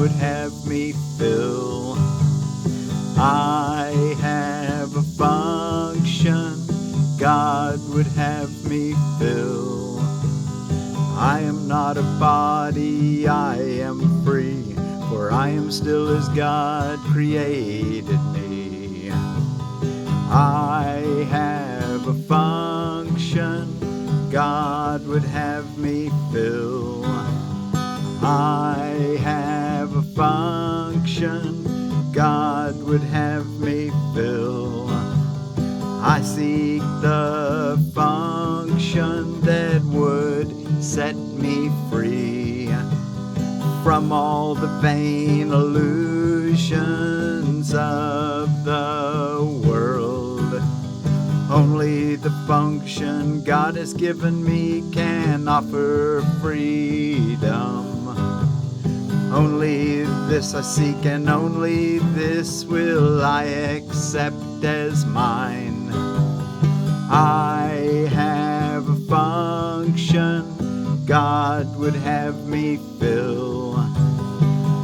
would have me fill. I have a function God would have me fill. I am not a body, I am free, for I am still as God created me. I have a function God would have me fill. I have a function God would have me fill. I seek the function that would set me free from all the vain illusions of the world. Only the function God has given me can offer freedom. Only this I seek, and only this will I accept as mine. I have a function God would have me fill.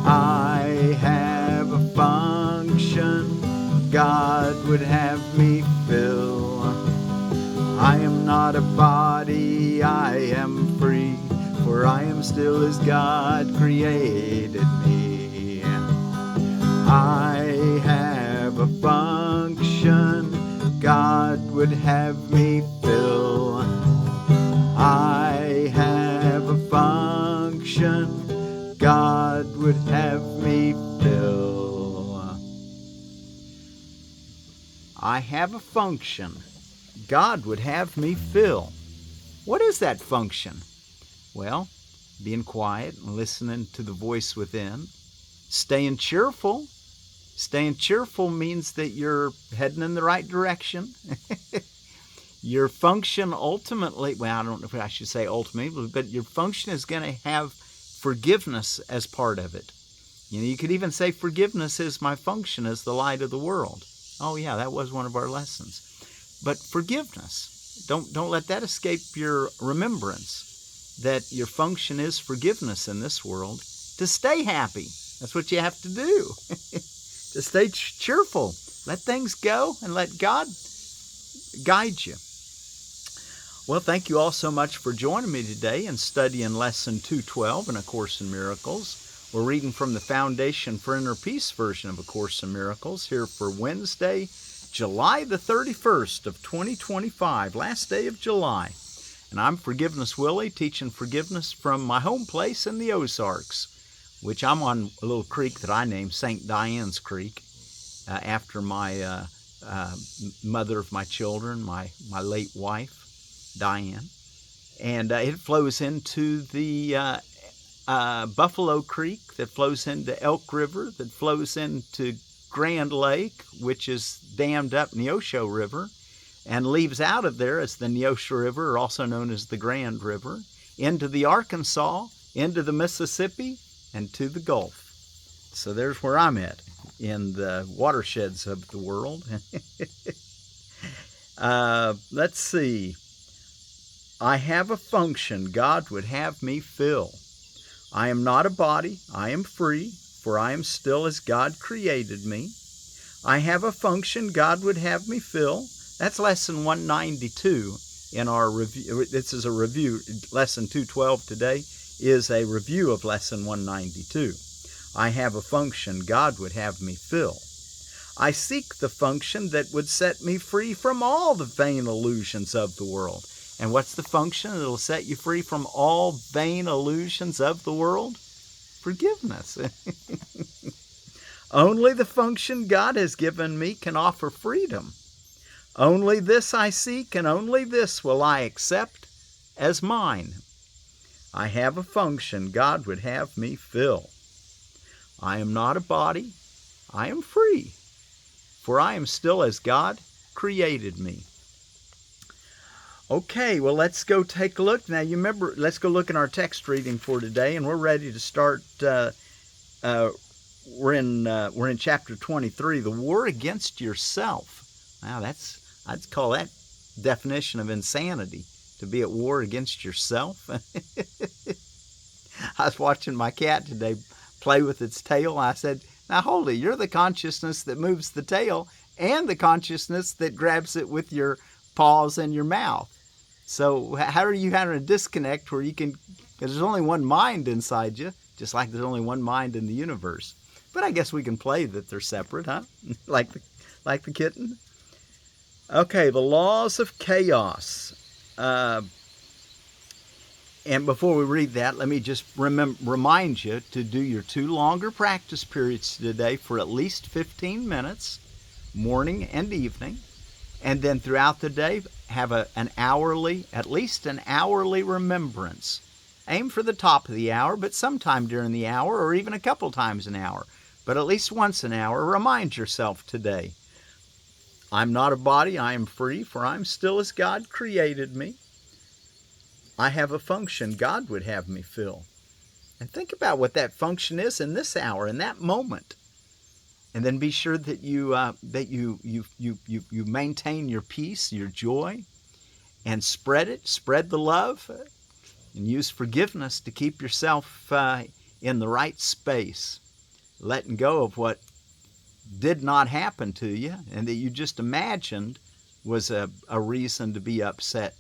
I have a function God would have me fill. I am not a body, I am free, for I am still as God created me. I have a function God would have me fill. I have a function God would have me fill. I have a function God would have me fill. What is that function? Well, being quiet and listening to the voice within. Staying cheerful. Staying cheerful means that you're heading in the right direction. Your function ultimately, well, I don't know if I should say ultimately, but your function is going to have forgiveness as part of it. You know, you could even say forgiveness is my function as the light of the world. Oh yeah, that was one of our lessons. But forgiveness, don't let that escape your remembrance, that your function is forgiveness in this world, to stay happy. That's what you have to do. To stay cheerful. Let things go and let God guide you. Well, thank you all so much for joining me today and studying Lesson 212 in A Course in Miracles. We're reading from the Foundation for Inner Peace version of A Course in Miracles here for Wednesday, July the 31st of 2025, last day of July. And I'm Forgiveness Willie, teaching forgiveness from my home place in the Ozarks, which I'm on a little creek that I named St. Diane's Creek, after my mother of my children, my late wife, Diane. And it flows into the Buffalo Creek, that flows into Elk River, that flows into Grand Lake, which is dammed up Neosho River, and leaves out of there as the Neosho River, also known as the Grand River, into the Arkansas, into the Mississippi, and to the Gulf. So there's where I'm at in the watersheds of the world. Let's see. I have a function God would have me fill. I am not a body, I am free, for I am still as God created me. I have a function God would have me fill. That's lesson 192 in our review. This is a review. Lesson 212 today is a review of lesson 192. I have a function God would have me fill. I seek the function that would set me free from all the vain illusions of the world. And what's the function that will set you free from all vain illusions of the world? Forgiveness. Only the function God has given me can offer freedom. Only this I seek, and only this will I accept as mine. I have a function God would have me fill. I am not a body, I am free, for I am still as God created me. Okay, well, let's go take a look. Now, you remember, let's go look in our text reading for today, and we're ready to start. We're in chapter 23, the war against yourself. Now, I'd call that definition of insanity, to be at war against yourself. I was watching my cat today play with its tail. I said, now hold it, you're the consciousness that moves the tail and the consciousness that grabs it with your paws and your mouth. So how are you having a disconnect where you can, because there's only one mind inside you, just like there's only one mind in the universe. But I guess we can play that they're separate, huh? like the kitten. Okay, the laws of chaos. And before we read that, let me just remind you to do your 2 longer practice periods today for at least 15 minutes, morning and evening. And then throughout the day, have at least an hourly remembrance. Aim for the top of the hour, but sometime during the hour, or even a couple times an hour. But at least once an hour, remind yourself today, I'm not a body, I am free, for I'm still as God created me. I have a function God would have me fill. And think about what that function is in this hour, in that moment. And then be sure that you maintain your peace, your joy, and spread it. Spread the love, and use forgiveness to keep yourself in the right space, letting go of what did not happen to you and that you just imagined was a reason to be upset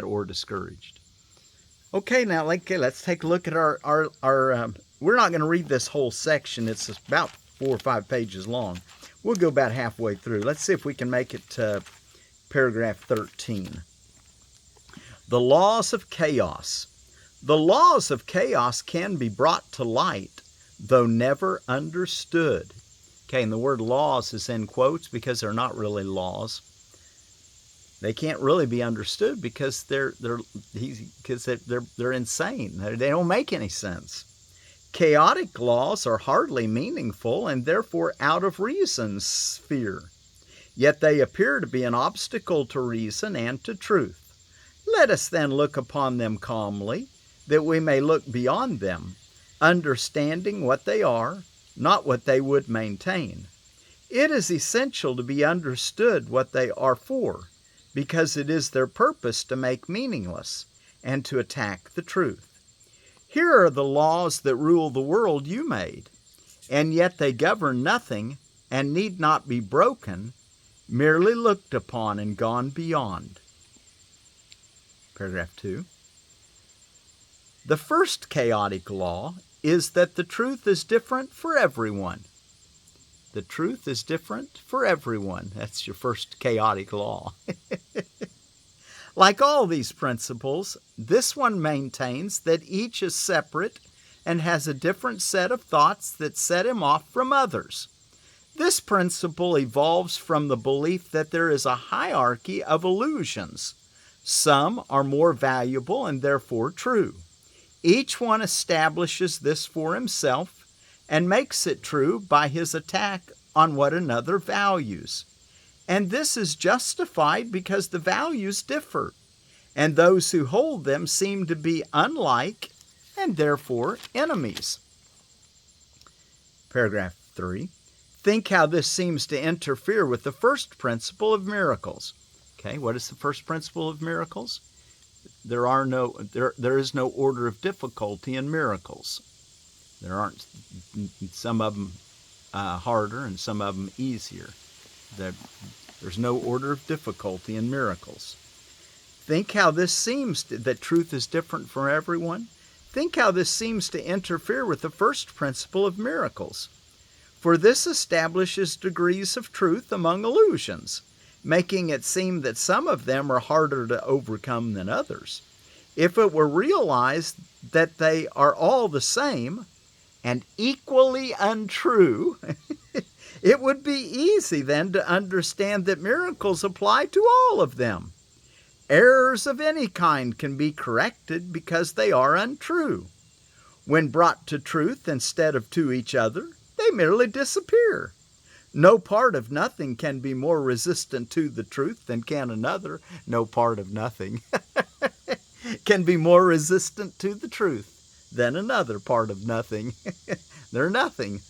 or discouraged. Okay, now let's take a look at our we're not going to read this whole section. It's about 4 or 5 pages long. We'll go about halfway through. Let's see if we can make it to paragraph 13. The laws of chaos. The laws of chaos can be brought to light, though never understood. Okay, and the word laws is in quotes because they're not really laws. They can't really be understood because they're insane. They don't make any sense. Chaotic laws are hardly meaningful and therefore out of reason's sphere. Yet they appear to be an obstacle to reason and to truth. Let us then look upon them calmly, that we may look beyond them, understanding what they are, not what they would maintain. It is essential to be understood what they are for, because it is their purpose to make meaningless and to attack the truth. Here are the laws that rule the world you made, and yet they govern nothing and need not be broken, merely looked upon and gone beyond. Paragraph 2. The first chaotic law is that the truth is different for everyone. The truth is different for everyone. That's your first chaotic law. Like all these principles, this one maintains that each is separate and has a different set of thoughts that set him off from others. This principle evolves from the belief that there is a hierarchy of illusions. Some are more valuable and therefore true. Each one establishes this for himself and makes it true by his attack on what another values. And this is justified because the values differ, and those who hold them seem to be unlike and therefore enemies. Paragraph 3. Think how this seems to interfere with the first principle of miracles. Okay, what is the first principle of miracles? There is no order of difficulty in miracles. There aren't some of them harder and some of them easier. There's no order of difficulty in miracles. Think how this seems that truth is different for everyone. Think how this seems to interfere with the first principle of miracles. For this establishes degrees of truth among illusions, making it seem that some of them are harder to overcome than others. If it were realized that they are all the same and equally untrue, it would be easy then to understand that miracles apply to all of them. Errors of any kind can be corrected because they are untrue. When brought to truth instead of to each other, they merely disappear. No part of nothing can be more resistant to the truth than can another. No part of nothing can be more resistant to the truth than another part of nothing. They're nothing.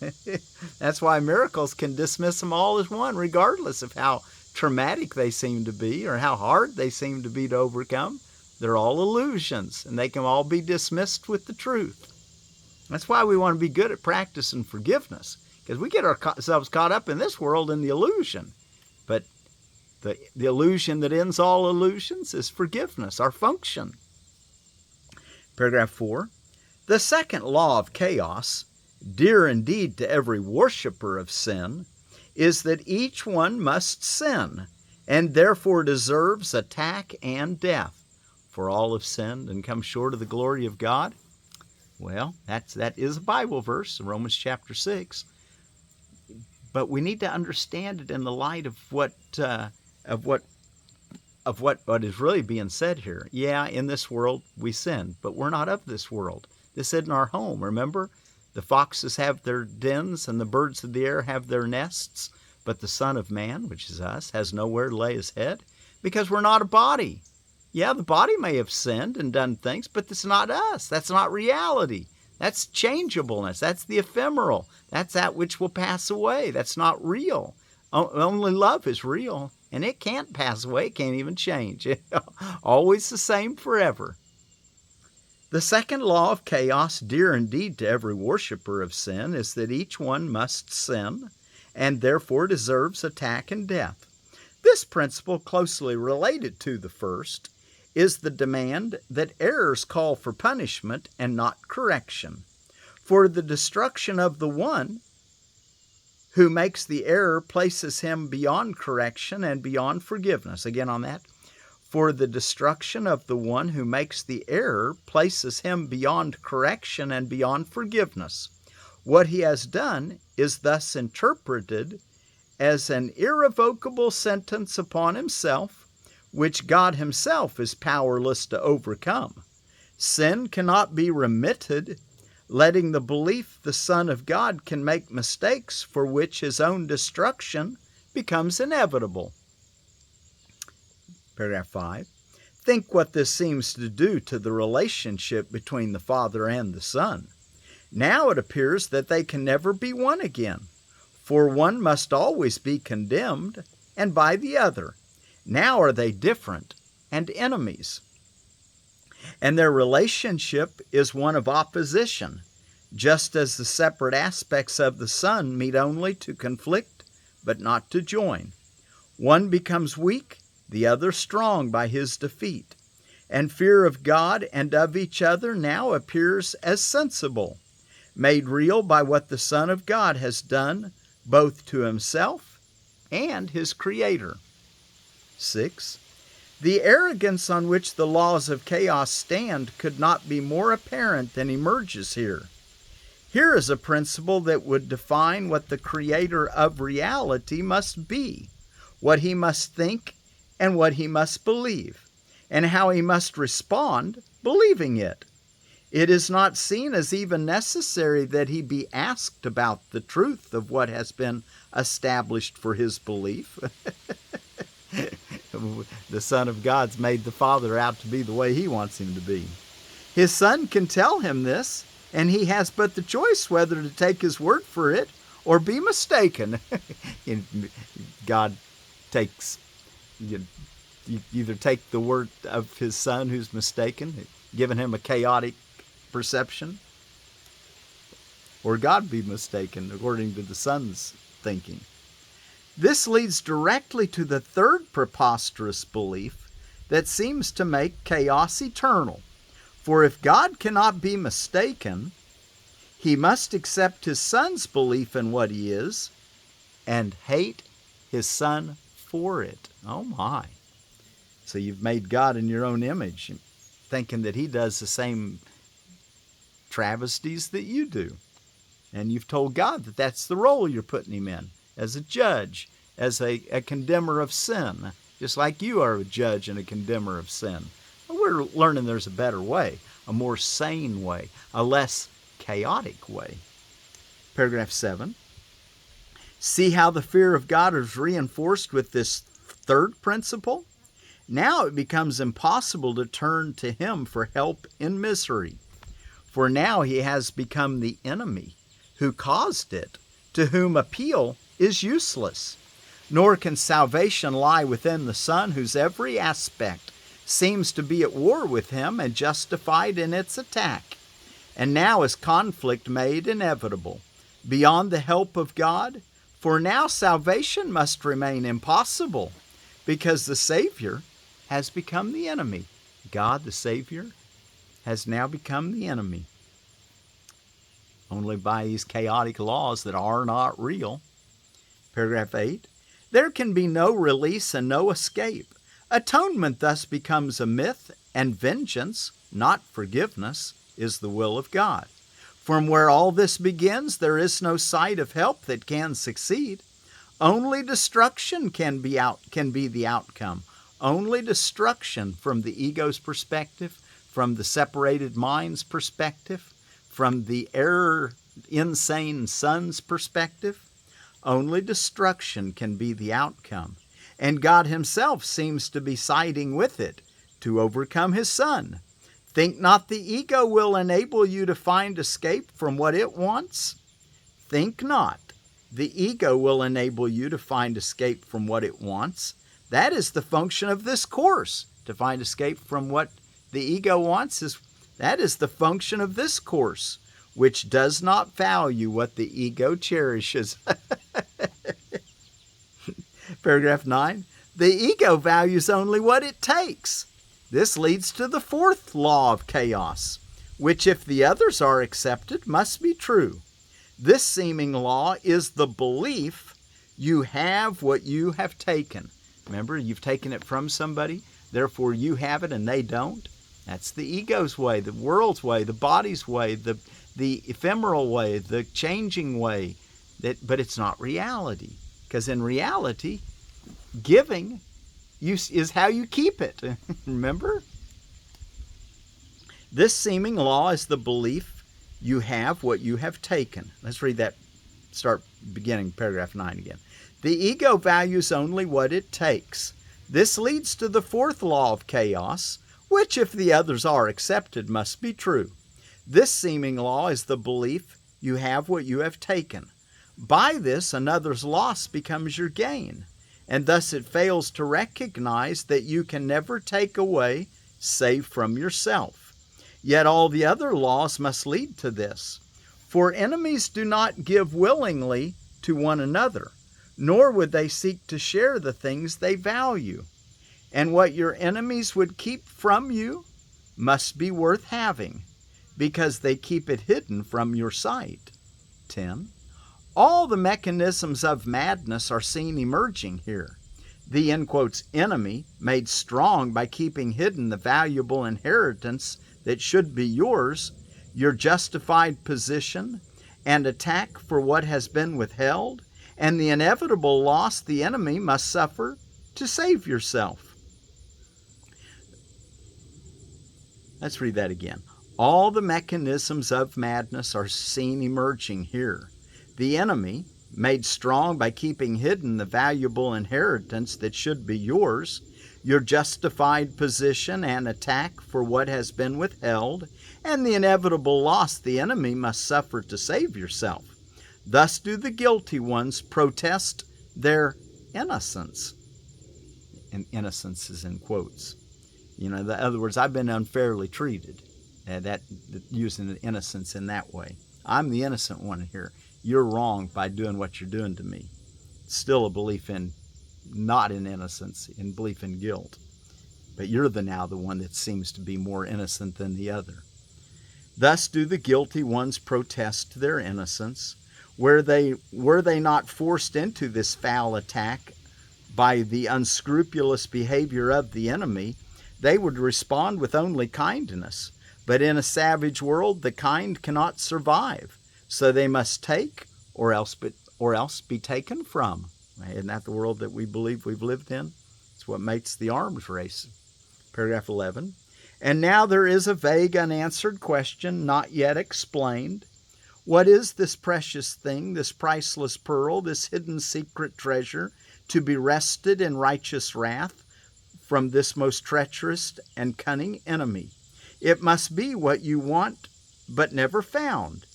That's why miracles can dismiss them all as one, regardless of how traumatic they seem to be or how hard they seem to be to overcome. They're all illusions, and they can all be dismissed with the truth. That's why we want to be good at practicing forgiveness, because we get ourselves caught up in this world in the illusion. But the illusion that ends all illusions is forgiveness, our function. Paragraph 4. The second law of chaos, dear indeed to every worshiper of sin, is that each one must sin, and therefore deserves attack and death. For all have sinned and come short of the glory of God. Well, that is a Bible verse, Romans chapter 6. But we need to understand it in the light of what is really being said here. Yeah, in this world we sin, but we're not of this world. This isn't our home. Remember, the foxes have their dens and the birds of the air have their nests, but the Son of Man, which is us, has nowhere to lay his head, because we're not a body. Yeah, the body may have sinned and done things, but that's not us. That's not reality. That's changeableness. That's the ephemeral. That's that which will pass away. That's not real. Only love is real, and it can't pass away. It can't even change. Always the same forever. The second law of chaos, dear indeed to every worshiper of sin, is that each one must sin, and therefore deserves attack and death. This principle, closely related to the first, is the demand that errors call for punishment and not correction. For the destruction of the one who makes the error places him beyond correction and beyond forgiveness. Again on that. For the destruction of the one who makes the error places him beyond correction and beyond forgiveness. What he has done is thus interpreted as an irrevocable sentence upon himself, which God himself is powerless to overcome. Sin cannot be remitted, letting the belief the Son of God can make mistakes for which his own destruction becomes inevitable. Paragraph 5. Think what this seems to do to the relationship between the Father and the Son. Now it appears that they can never be one again, for one must always be condemned, and by the other. Now are they different and enemies. And their relationship is one of opposition, just as the separate aspects of the Son meet only to conflict, but not to join. One becomes weak, the other strong by his defeat. And fear of God and of each other now appears as sensible, made real by what the Son of God has done, both to himself and his Creator. 6. The arrogance on which the laws of chaos stand could not be more apparent than emerges here. Here is a principle that would define what the Creator of reality must be, what he must think and what he must believe, and how he must respond believing it. It is not seen as even necessary that he be asked about the truth of what has been established for his belief. The Son of God's made the Father out to be the way he wants him to be. His Son can tell him this, and he has but the choice whether to take his word for it or be mistaken. God takes, you either take the word of his Son who's mistaken, giving him a chaotic perception, or God be mistaken according to the Son's thinking. This leads directly to the third preposterous belief that seems to make chaos eternal. For if God cannot be mistaken, he must accept his Son's belief in what he is and hate his Son for it. Oh my. So you've made God in your own image, thinking that he does the same travesties that you do. And you've told God that that's the role you're putting him in, as a judge, as a condemner of sin, just like you are a judge and a condemner of sin. But we're learning there's a better way, a more sane way, a less chaotic way. Paragraph 7. See how the fear of God is reinforced with this third principle? Now it becomes impossible to turn to him for help in misery. For now he has become the enemy who caused it, to whom appeal is useless. Nor can salvation lie within the Son, whose every aspect seems to be at war with him and justified in its attack. And now is conflict made inevitable, beyond the help of God? For now salvation must remain impossible, because the Savior has become the enemy. God, the Savior, has now become the enemy. Only by these chaotic laws that are not real. Paragraph 8. There can be no release and no escape. Atonement thus becomes a myth, and vengeance, not forgiveness, is the will of God. From where all this begins, there is no sight of help that can succeed. Only destruction can be the outcome. Only destruction from the ego's perspective, from the separated mind's perspective, from the insane son's perspective. Only destruction can be the outcome. And God himself seems to be siding with it to overcome his son. Think not the ego will enable you to find escape from what it wants. Think not the ego will enable you to find escape from what it wants. That is the function of this course. To find escape from what the ego wants, that is the function of this course, which does not value what the ego cherishes. Paragraph 9. The ego values only what it takes. This leads to the fourth law of chaos, which, if the others are accepted, must be true. This seeming law is the belief you have what you have taken. Remember, you've taken it from somebody, therefore you have it and they don't. That's the ego's way, the world's way, the body's way, the ephemeral way, the changing way. But it's not reality, because in reality, giving is how you keep it. Remember? This seeming law is the belief you have what you have taken. Let's read that, start beginning paragraph 9 again. The ego values only what it takes. This leads to the fourth law of chaos, which, if the others are accepted, must be true. This seeming law is the belief you have what you have taken. By this, another's loss becomes your gain, and thus it fails to recognize that you can never take away save from yourself. Yet all the other laws must lead to this. For enemies do not give willingly to one another, nor would they seek to share the things they value. And what your enemies would keep from you must be worth having, because they keep it hidden from your sight. 10. All the mechanisms of madness are seen emerging here. The, in quotes, enemy, made strong by keeping hidden the valuable inheritance that should be yours, your justified position, and attack for what has been withheld, and the inevitable loss the enemy must suffer to save yourself. Let's read that again. All the mechanisms of madness are seen emerging here. The enemy, made strong by keeping hidden the valuable inheritance that should be yours, your justified position and attack for what has been withheld, and the inevitable loss the enemy must suffer to save yourself. Thus do the guilty ones protest their innocence. And innocence is in quotes. In other words, I've been unfairly treated. Using the innocence in that way. I'm the innocent one here. You're wrong by doing what you're doing to me. It's still a belief in, not in innocence, in belief in guilt. But you're now the one that seems to be more innocent than the other. Thus do the guilty ones protest their innocence. Were they not forced into this foul attack by the unscrupulous behavior of the enemy, they would respond with only kindness. But in a savage world, the kind cannot survive, so they must take or else be taken from. Isn't that the world that we believe we've lived in? It's what makes the arms race. Paragraph 11. And now there is a vague, unanswered question, not yet explained. What is this precious thing, this priceless pearl, this hidden secret treasure, to be wrested in righteous wrath from this most treacherous and cunning enemy? It must be what you want but never found.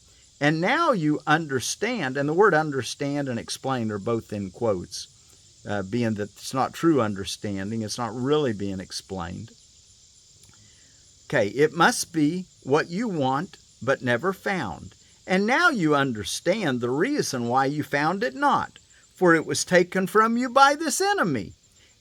And now you understand, and the word understand and explain are both in quotes, being that it's not true understanding, it's not really being explained. Okay, it must be what you want but never found. And now you understand the reason why you found it not. For it was taken from you by this enemy,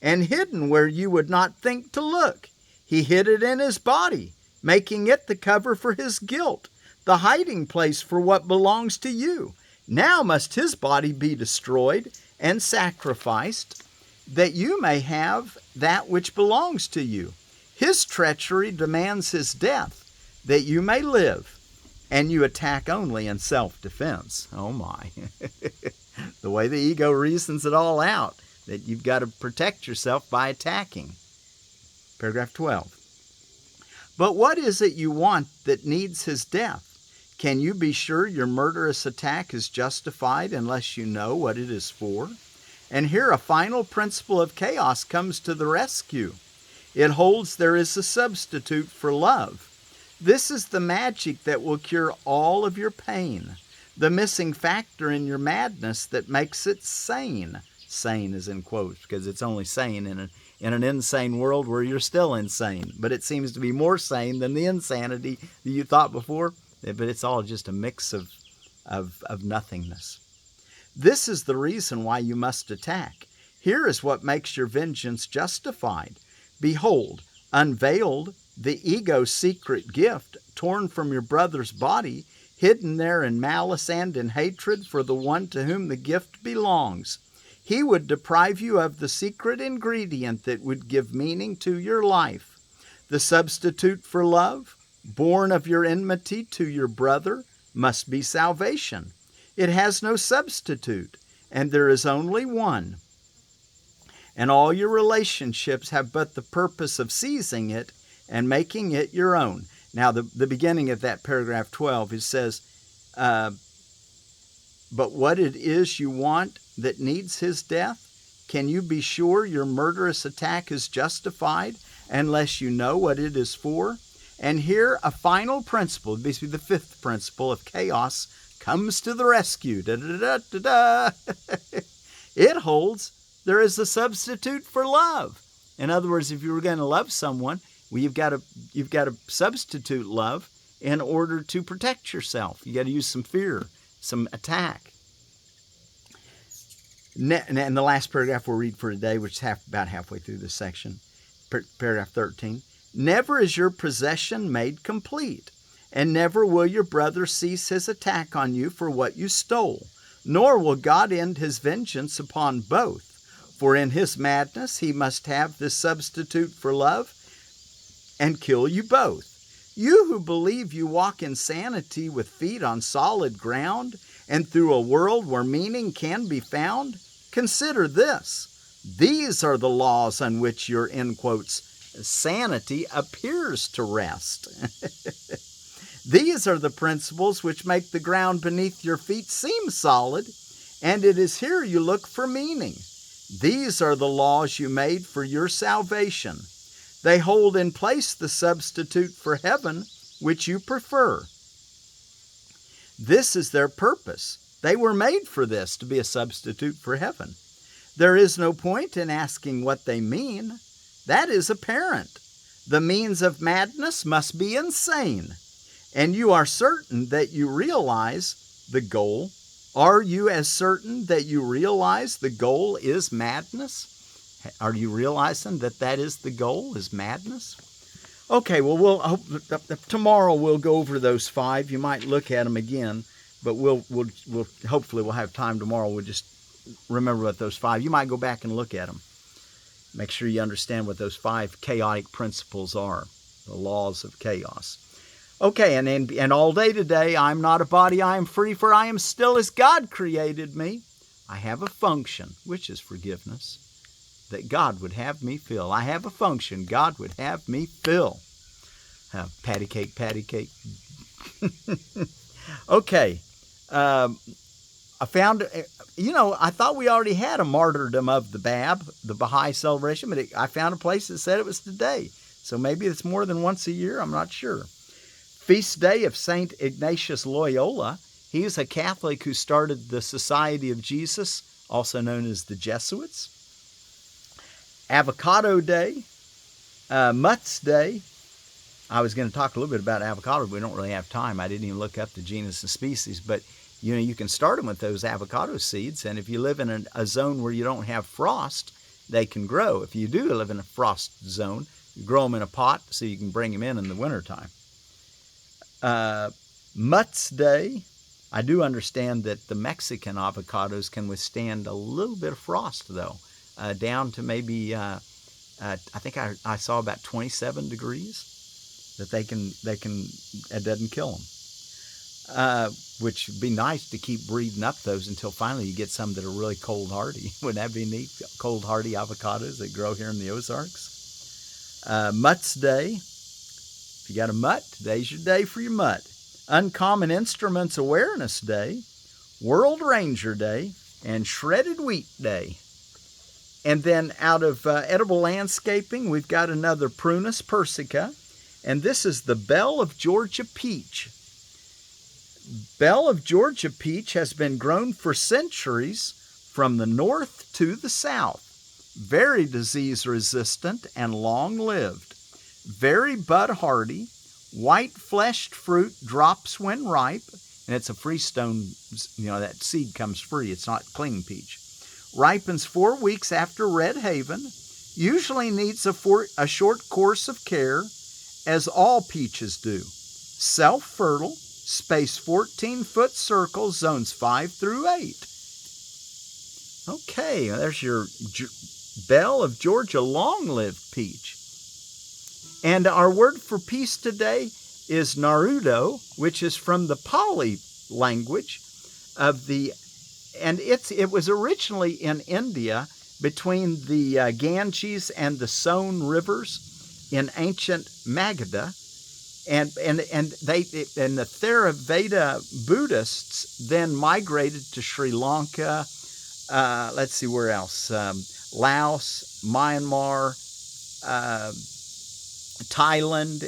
and hidden where you would not think to look. He hid it in his body, making it the cover for his guilt, the hiding place for what belongs to you. Now must his body be destroyed and sacrificed, that you may have that which belongs to you. His treachery demands his death, that you may live, and you attack only in self-defense. Oh my. The way the ego reasons it all out, that you've got to protect yourself by attacking. Paragraph 12. But what is it you want that needs his death? Can you be sure your murderous attack is justified unless you know what it is for? And here a final principle of chaos comes to the rescue. It holds there is a substitute for love. This is the magic that will cure all of your pain, the missing factor in your madness that makes it sane. Sane is in quotes because it's only sane in an insane world where you're still insane. But it seems to be more sane than the insanity that you thought before. But it's all just a mix of nothingness. This is the reason why you must attack. Here is what makes your vengeance justified. Behold, unveiled, the ego's secret gift, torn from your brother's body, hidden there in malice and in hatred for the one to whom the gift belongs. He would deprive you of the secret ingredient that would give meaning to your life. The substitute for love, born of your enmity to your brother, must be salvation. It has no substitute, and there is only one. And all your relationships have but the purpose of seizing it and making it your own. Now, the beginning of that paragraph 12, it says, but what it is you want that needs his death, can you be sure your murderous attack is justified unless you know what it is for? And here a final principle, basically the fifth principle of chaos, comes to the rescue. It holds there is a substitute for love. In other words, if you were going to love someone, well, you've got to substitute love in order to protect yourself. You got to use some fear, some attack. And the last paragraph we'll read for today, which is about halfway through this section, paragraph 13. Never is your possession made complete, and never will your brother cease his attack on you for what you stole, nor will God end his vengeance upon both. For in his madness he must have this substitute for love and kill you both. You who believe you walk in sanity with feet on solid ground and through a world where meaning can be found, consider this. These are the laws on which your, in quotes, sanity appears to rest. These are the principles which make the ground beneath your feet seem solid, and it is here you look for meaning. These are the laws you made for your salvation. They hold in place the substitute for heaven, which you prefer. This is their purpose. They were made for this, to be a substitute for heaven. There is no point in asking what they mean. That is apparent. The means of madness must be insane, and you are certain that you realize the goal. Are you as certain that you realize the goal is madness? Are you realizing that that is the goal, is madness? Okay, well, tomorrow we'll go over those 5. You might look at them again, but we'll hopefully we'll have time tomorrow. We'll just remember what those 5. You might go back and look at them. Make sure you understand what those 5 chaotic principles are, the laws of chaos. Okay, and all day today, I'm not a body, I am free, for I am still as God created me. I have a function, which is forgiveness, that God would have me fill. I have a function God would have me fill. Patty cake, patty cake. Okay. I found, I thought we already had a martyrdom of the Bab, the Baha'i celebration, but I found a place that said it was today. So maybe it's more than once a year, I'm not sure. Feast day of St. Ignatius Loyola. He is a Catholic who started the Society of Jesus, also known as the Jesuits. Avocado Day, Mutts Day, I was going to talk a little bit about avocado, but we don't really have time. I didn't even look up the genus and species, but you can start them with those avocado seeds, and if you live in a zone where you don't have frost, they can grow. If you do live in a frost zone, you grow them in a pot so you can bring them in the wintertime. Mutts Day. I do understand that the Mexican avocados can withstand a little bit of frost, though, down to maybe, I think I saw about 27 degrees, that it doesn't kill them. Which would be nice to keep breeding up those until finally you get some that are really cold hardy. Wouldn't that be neat? Cold hardy avocados that grow here in the Ozarks. Mutts Day. If you got a mutt, today's your day for your mutt. Uncommon Instruments Awareness Day, World Ranger Day, and Shredded Wheat Day. And then out of edible landscaping, we've got another Prunus persica, and this is the Belle of Georgia peach. Belle of Georgia peach has been grown for centuries from the north to the south. Very disease resistant and long lived. Very bud hardy. White fleshed fruit drops when ripe, and it's a freestone, that seed comes free. It's not cling peach. Ripens 4 weeks after Red Haven. Usually needs a short course of care, as all peaches do. Self-fertile, space 14-foot circles, zones 5 through 8. Okay, there's your Belle of Georgia long-lived peach. And our word for peace today is Nirudho, which is from the Pali language and it was originally in India between the Ganges and the Sone rivers in ancient Magadha, and the Theravada Buddhists then migrated to Sri Lanka. Let's see where else: Laos, Myanmar, Thailand,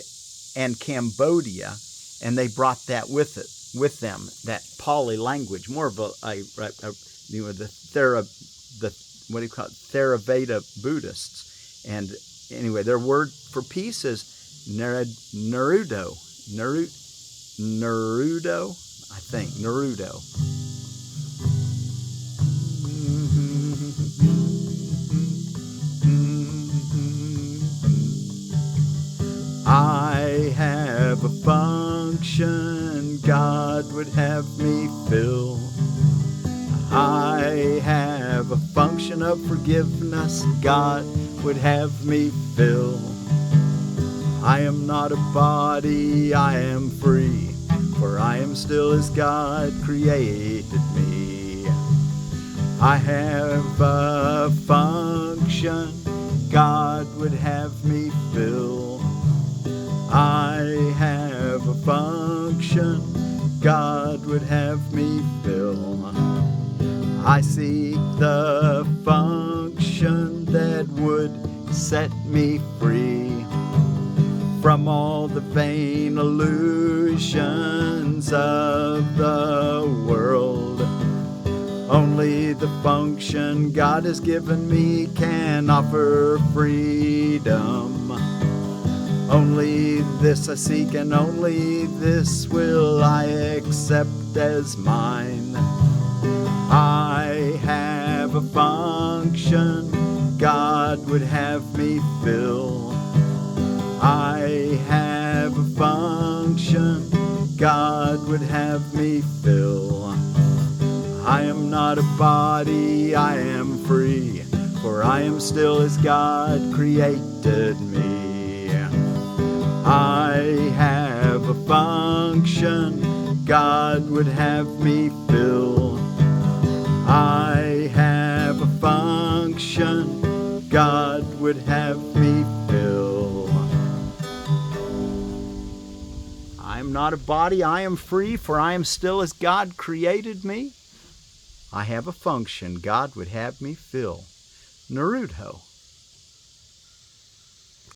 and Cambodia, and they brought that with them, that Pali language, more of the Theravada Buddhists. And anyway, their word for peace is Nirudho. Nirudho, I think. Nirudho. I have a function God would have me fill. I have a function of forgiveness God would have me fill. I am not a body, I am free, for I am still as God created me. I have a function God would have me fill. I have a function God would have me fill. I seek the function that would set me free from all the vain illusions of the world. Only the function God has given me can offer freedom. Only this I seek, and only this will I accept as mine. I have a function God would have me fill. I have a function God would have me fill. I am not a body, I am free, for I am still as God created me. I have a function God would have me fill. I have a function God would have me fill. I am not a body, I am free, for I am still as God created me. I have a function God would have me fill. Nirudho.